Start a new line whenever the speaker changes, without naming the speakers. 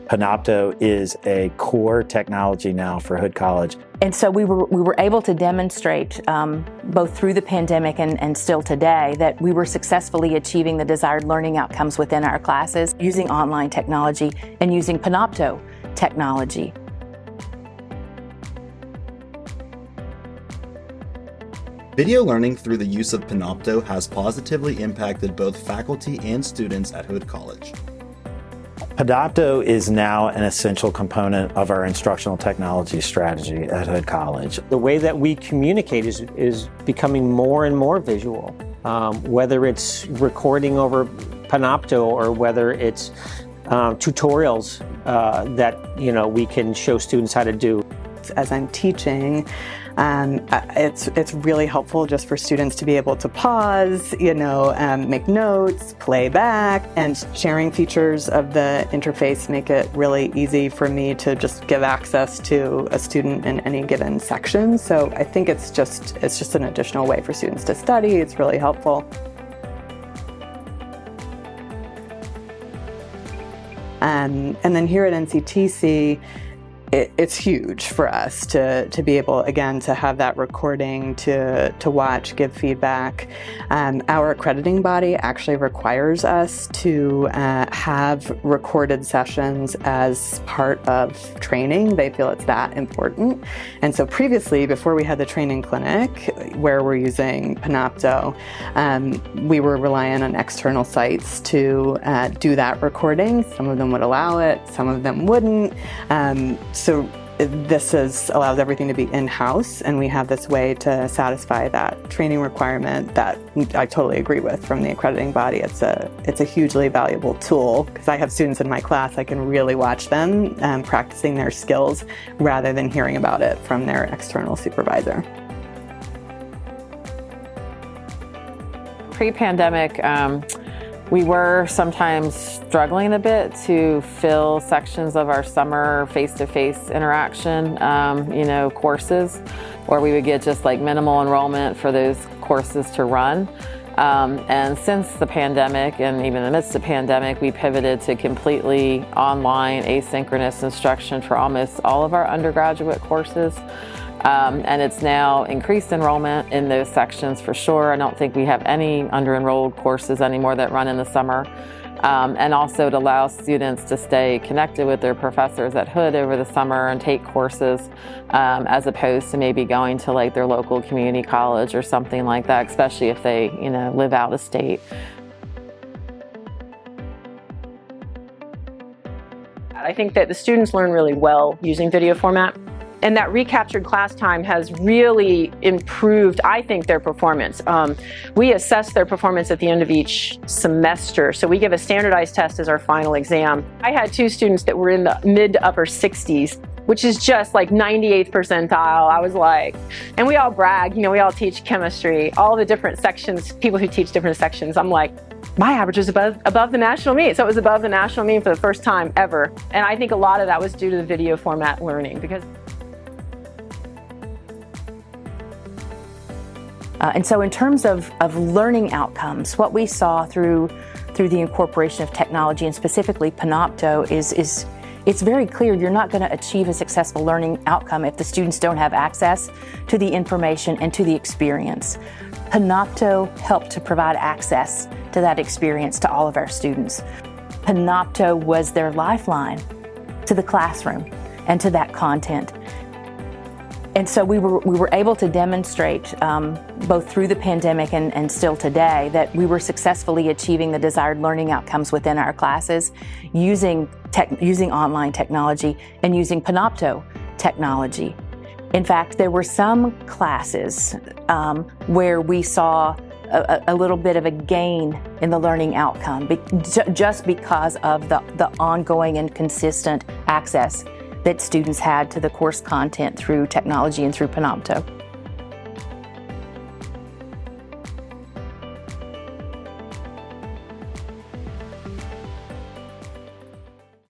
Panopto is a core technology now for Hood College.
And so we were able to demonstrate, both through the pandemic and still today, that we were successfully achieving the desired learning outcomes within our classes using online technology and using Panopto technology.
Video learning through the use of Panopto has positively impacted both faculty and students at Hood College.
Panopto is now an essential component of our instructional technology strategy at Hood College.
The way that we communicate is becoming more and more visual, whether it's recording over Panopto or whether it's tutorials that we can show students how to do.
As I'm teaching, it's really helpful just for students to be able to pause, make notes, play back, and sharing features of the interface make it really easy for me to just give access to a student in any given section. So I think it's just an additional way for students to study. It's really helpful. And then here at NCTC, it's huge for us to be able, again, to have that recording, to watch, give feedback. Our accrediting body actually requires us to have recorded sessions as part of training. They feel it's that important. And so previously, before we had the training clinic, where we're using Panopto, we were relying on external sites to do that recording. Some of them would allow it, some of them wouldn't. So this allows everything to be in-house, and we have this way to satisfy that training requirement that I totally agree with from the accrediting body. It's a hugely valuable tool because I have students in my class, I can really watch them practicing their skills rather than hearing about it from their external supervisor.
Pre-pandemic, we were sometimes struggling a bit to fill sections of our summer face-to-face interaction, courses, or we would get just like minimal enrollment for those courses to run. And since the pandemic, and even in the midst of the pandemic, we pivoted to completely online asynchronous instruction for almost all of our undergraduate courses. And it's now increased enrollment in those sections for sure. I don't think we have any under-enrolled courses anymore that run in the summer. And also it allows students to stay connected with their professors at Hood over the summer and take courses as opposed to maybe going to like their local community college or something like that, especially if they, live out of state.
I think that the students learn really well using video format. And that recaptured class time has really improved, I think, their performance. We assess their performance at the end of each semester. So we give a standardized test as our final exam. I had 2 students that were in the mid to upper 60s, which is just like 98th percentile. I was like, and we all brag, we all teach chemistry, all the different sections, people who teach different sections. I'm like, my average was above the national mean. So it was above the national mean for the first time ever. And I think a lot of that was due to the video format learning because
And so in terms of learning outcomes, what we saw through the incorporation of technology, and specifically Panopto, is it's very clear you're not going to achieve a successful learning outcome if the students don't have access to the information and to the experience. Panopto helped to provide access to that experience to all of our students. Panopto was their lifeline to the classroom and to that content. And so we were able to demonstrate, both through the pandemic and still today, that we were successfully achieving the desired learning outcomes within our classes using online technology and using Panopto technology. In fact, there were some classes where we saw a little bit of a gain in the learning outcome just because of the ongoing and consistent access that students had to the course content through technology and through Panopto.